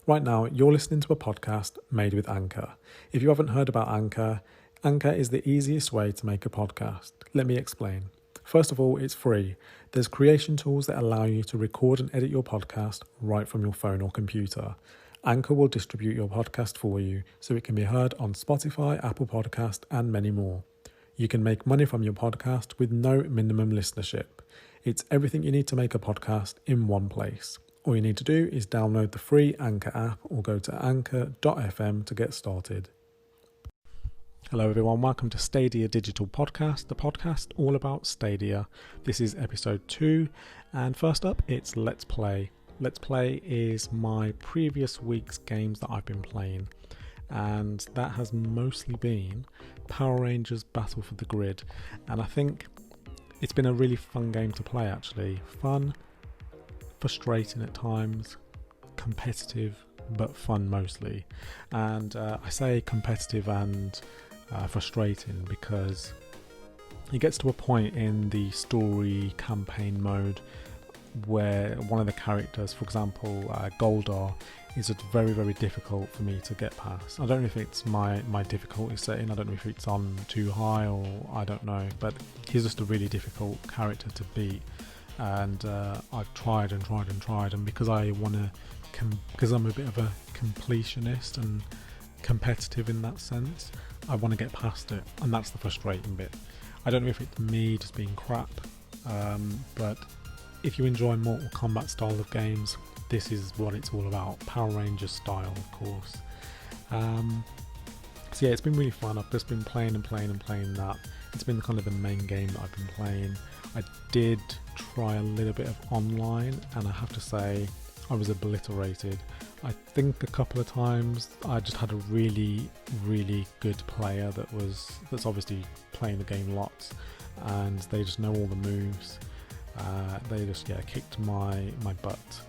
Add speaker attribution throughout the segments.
Speaker 1: Right now, you're listening to a podcast made with Anchor. If you haven't heard about Anchor, Anchor is the easiest way to make a podcast. Let me explain. First of all, it's free. There's creation tools that allow you to record and edit your podcast right from your phone or computer. Anchor will distribute your podcast for you so it can be heard on Spotify, Apple Podcast, and many more. You can make money from your podcast with no minimum listenership. It's everything you need to make a podcast in one place. All you need to do is download the free Anchor app or go to anchor.fm to get started. Hello everyone, welcome to Stadia Digital Podcast, the podcast all about Stadia. This is episode 2, and first up it's Let's Play. Let's Play is my previous week's games that I've been playing, and that has mostly been Power Rangers Battle for the Grid, and I think it's been a really fun game to play actually. Fun, frustrating at times, competitive, but fun mostly. And I say competitive and frustrating because it gets to a point in the story campaign mode where one of the characters, for example Goldar, is just very, very difficult for me to get past. I don't know if it's my difficulty setting, I don't know if it's on too high or I don't know, but he's just a really difficult character to beat. And I've tried, and because because I'm a bit of a completionist and competitive in that sense, I want to get past it, and that's the frustrating bit. I don't know if it's me just being crap, but if you enjoy Mortal Kombat style of games, this is what it's all about. Power Rangers style, of course. So yeah, it's been really fun. I've just been playing that. It's been kind of the main game that I've been playing. I did try a little bit of online, and I have to say I was obliterated. I think a couple of times I just had a really, really good player that's obviously playing the game lots, and they just know all the moves. They just kicked my butt,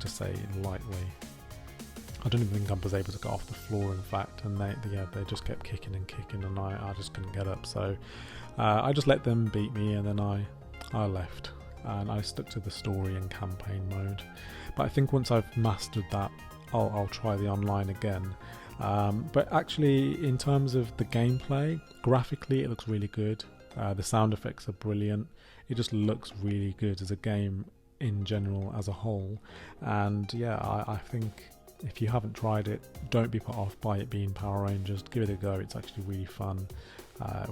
Speaker 1: to say lightly. I don't even think I was able to get off the floor, in fact, and they just kept kicking, and I just couldn't get up. So I just let them beat me, and then I left, and I stuck to the story and campaign mode. But I think once I've mastered that, I'll try the online again. But actually, in terms of the gameplay, graphically it looks really good. The sound effects are brilliant. It just looks really good as a game in general, as a whole. And yeah, I think if you haven't tried it, don't be put off by it being Power Rangers. Give it a go. It's actually really fun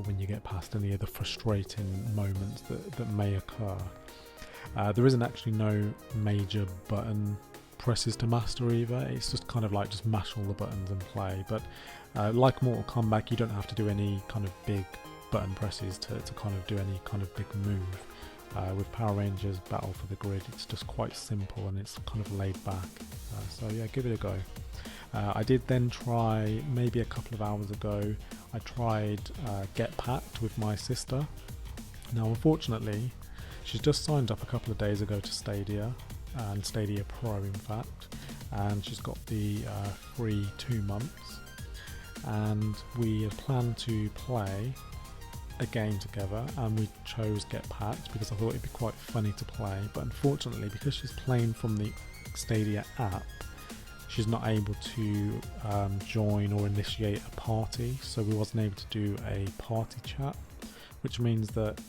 Speaker 1: when you get past any of the frustrating moments that may occur. There isn't actually no major button presses to master either. It's just kind of like just mash all the buttons and play. But like Mortal Kombat, you don't have to do any kind of big button presses to kind of do any kind of big move. With Power Rangers Battle for the Grid, it's just quite simple and it's kind of laid back. So yeah, give it a go. I did then try, maybe a couple of hours ago, I tried Get Packed with my sister. Now unfortunately, she's just signed up a couple of days ago to Stadia, and Stadia Pro in fact, and she's got the free 2 months, and we had planned to play a game together, and we chose Get Packed because I thought it'd be quite funny to play. But unfortunately, because she's playing from the Stadia app, she's not able to join or initiate a party, so we wasn't able to do a party chat, which means that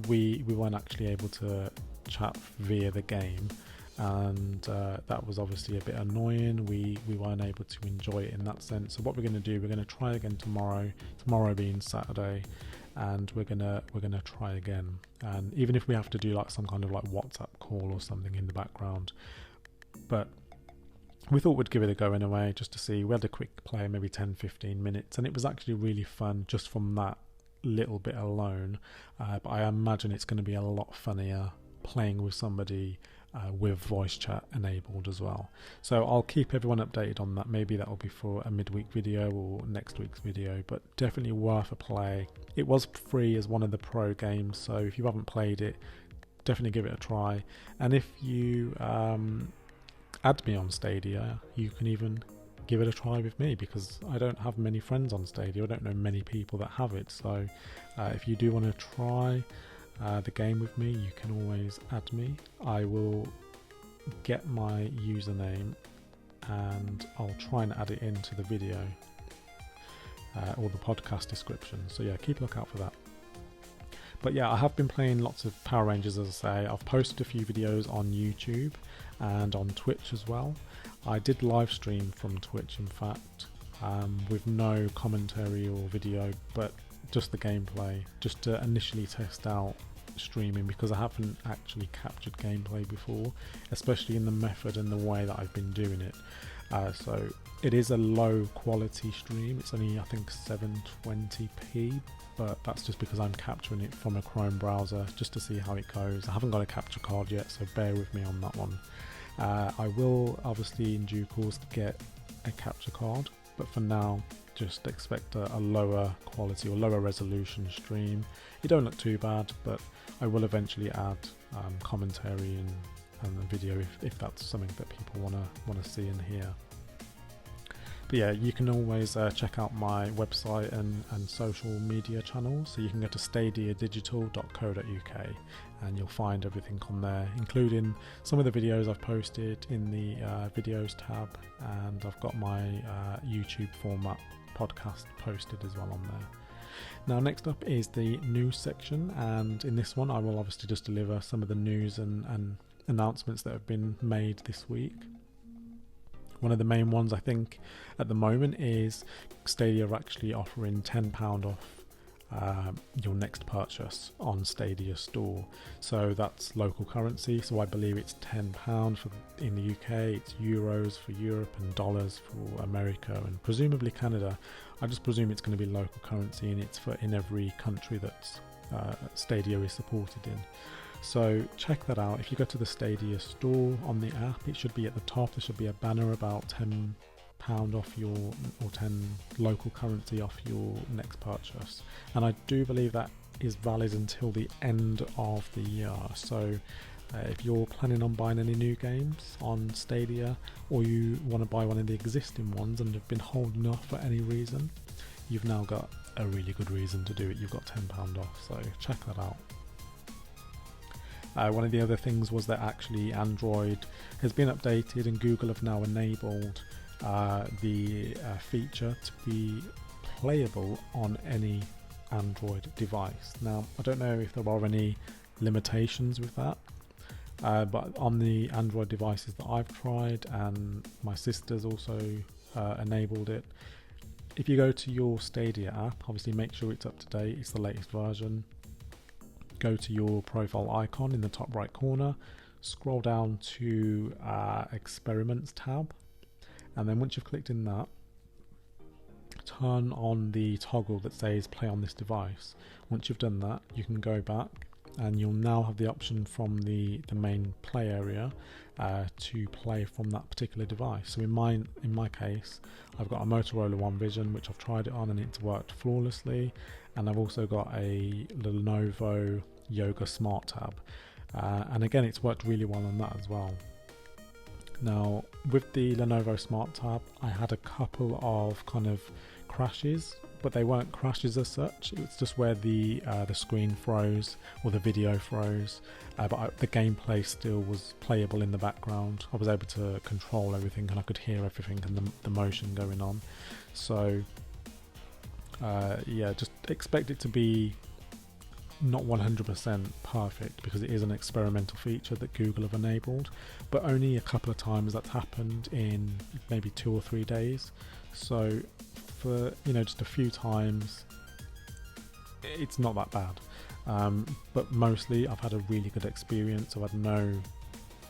Speaker 1: we weren't actually able to chat via the game, and that was obviously a bit annoying. We weren't able to enjoy it in that sense. So what we're going to do, we're going to try again tomorrow being Saturday, and we're gonna try again. And even if we have to do like some kind of like WhatsApp call or something in the background, but we thought we'd give it a go anyway, just to see. We had a quick play, maybe 10-15 minutes, and it was actually really fun just from that little bit alone. But I imagine it's going to be a lot funnier playing with somebody with voice chat enabled as well. So I'll keep everyone updated on that. Maybe that will be for a midweek video or next week's video, but definitely worth a play. It was free as one of the pro games, so if you haven't played it, definitely give it a try. And if you add me on Stadia, you can even give it a try with me, because I don't have many friends on Stadia. I don't know many people that have it. So if you do want to try the game with me, you can always add me. I will get my username and I'll try and add it into the video or the podcast description. So yeah, keep a lookout for that. But yeah, I have been playing lots of Power Rangers, as I say. I've posted a few videos on YouTube and on Twitch as well. I did live stream from Twitch, in fact, with no commentary or video, but just the gameplay, just to initially test out streaming, because I haven't actually captured gameplay before, especially in the method and the way that I've been doing it. So it is a low quality stream. It's only, I think, 720p, but that's just because I'm capturing it from a Chrome browser just to see how it goes. I haven't got a capture card yet, so bear with me on that one. I will obviously in due course get a capture card, but for now just expect a lower quality or lower resolution stream. It don't look too bad, but I will eventually add commentary and a video if that's something that people want to see and hear. But yeah, you can always check out my website and social media channels. So you can go to stadiadigital.co.uk and you'll find everything on there, including some of the videos I've posted in the videos tab, and I've got my YouTube format podcast posted as well on there. Now next up is the news section, and in this one I will obviously just deliver some of the news and announcements that have been made this week. One of the main ones I think at the moment is Stadia are actually offering £10 off your next purchase on Stadia store. So that's local currency, so I believe it's £10 in the UK, it's euros for Europe and dollars for America and presumably Canada. I just presume it's going to be local currency, and it's in every country that Stadia is supported in. So check that out. If you go to the Stadia store on the app, it should be at the top. There should be a banner about £10 off or 10 local currency off your next purchase. And I do believe that is valid until the end of the year. So if you're planning on buying any new games on Stadia, or you want to buy one of the existing ones and have been holding off for any reason, you've now got a really good reason to do it. You've got £10 off, so check that out. One of the other things was that actually Android has been updated, and Google have now enabled the feature to be playable on any Android device. Now, I don't know if there are any limitations with that, but on the Android devices that I've tried, and my sister's also enabled it, if you go to your Stadia app, obviously make sure it's up to date, it's the latest version. Go to your profile icon in the top right corner, scroll down to Experiments tab, and then once you've clicked in that, turn on the toggle that says play on this device. Once you've done that, you can go back and you'll now have the option from the main play area to play from that particular device. So in my case, I've got a Motorola One Vision, which I've tried it on and it's worked flawlessly, and I've also got a Lenovo Smart Tab, and again it's worked really well on that as well. Now with the Lenovo Smart Tab, I had a couple of kind of crashes, but they weren't crashes as such. It was just where the screen froze or the video froze, but the gameplay still was playable in the background. I was able to control everything and I could hear everything and the motion going on. So yeah, just expect it to be not 100% perfect, because it is an experimental feature that Google have enabled, but only a couple of times that's happened in maybe 2 or 3 days. So for just a few times, it's not that bad, but mostly I've had a really good experience. I've had no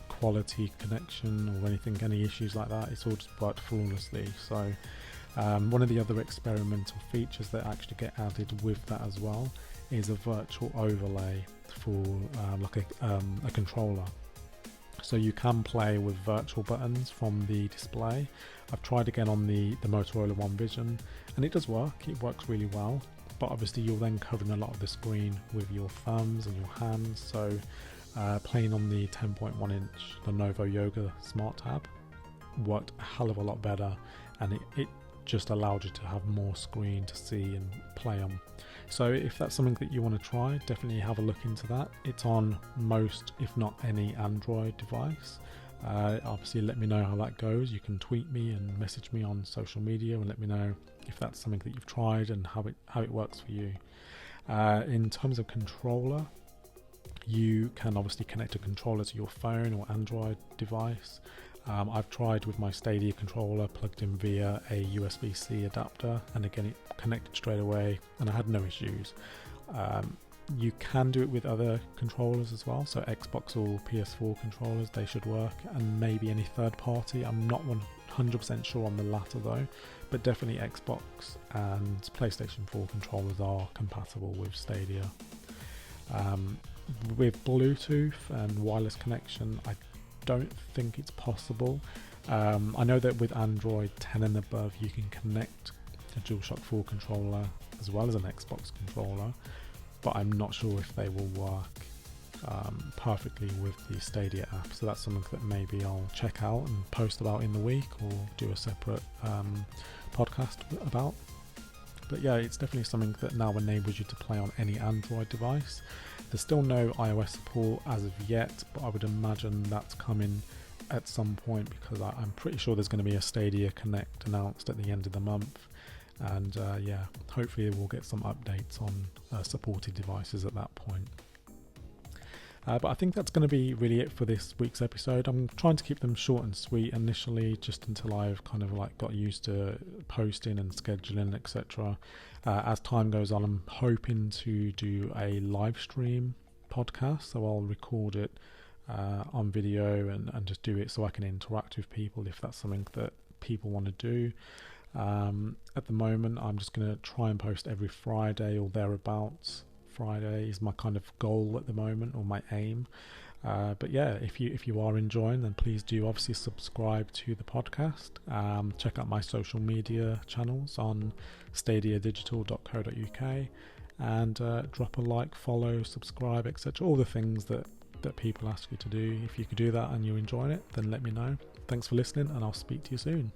Speaker 1: quality connection or any issues like that. It's all just worked flawlessly. So one of the other experimental features that actually get added with that as well is a virtual overlay for like a controller. So you can play with virtual buttons from the display. I've tried again on the Motorola One Vision, and it does work. It works really well, but obviously you're then covering a lot of the screen with your thumbs and your hands. So playing on the 10.1 inch Lenovo Smart Tab worked a hell of a lot better, and it just allowed you to have more screen to see and play on. So if that's something that you want to try, definitely have a look into that. It's on most, if not any, Android device. Obviously let me know how that goes. You can tweet me and message me on social media and let me know if that's something that you've tried and how it works for you. In terms of controller, you can obviously connect a controller to your phone or Android device. I've tried with my Stadia controller plugged in via a USB-C adapter, and again it connected straight away and I had no issues. You can do it with other controllers as well, so Xbox or PS4 controllers, they should work, and maybe any third party. I'm not 100% sure on the latter though, but definitely Xbox and PlayStation 4 controllers are compatible with Stadia. With Bluetooth and wireless connection, I don't think it's possible. I know that with Android 10 and above you can connect a DualShock 4 controller as well as an Xbox controller, but I'm not sure if they will work perfectly with the Stadia app. So that's something that maybe I'll check out and post about in the week, or do a separate podcast about. But yeah, it's definitely something that now enables you to play on any Android device. There's still no iOS support as of yet, but I would imagine that's coming at some point, because I'm pretty sure there's going to be a Stadia Connect announced at the end of the month. And yeah, hopefully we'll get some updates on supported devices at that point. But I think that's going to be really it for this week's episode. I'm trying to keep them short and sweet initially, just until I've kind of like got used to posting and scheduling, etc. As time goes on, I'm hoping to do a live stream podcast, so I'll record it on video and just do it so I can interact with people if that's something that people want to do. At the moment, I'm just going to try and post every Friday or thereabouts. Friday is my kind of goal at the moment, or my aim. But yeah, if you are enjoying, then please do obviously subscribe to the podcast. Check out my social media channels on stadiadigital.co.uk, and drop a like, follow, subscribe, etc. All the things that people ask you to do. If you could do that and you're enjoying it, then let me know. Thanks for listening, and I'll speak to you soon.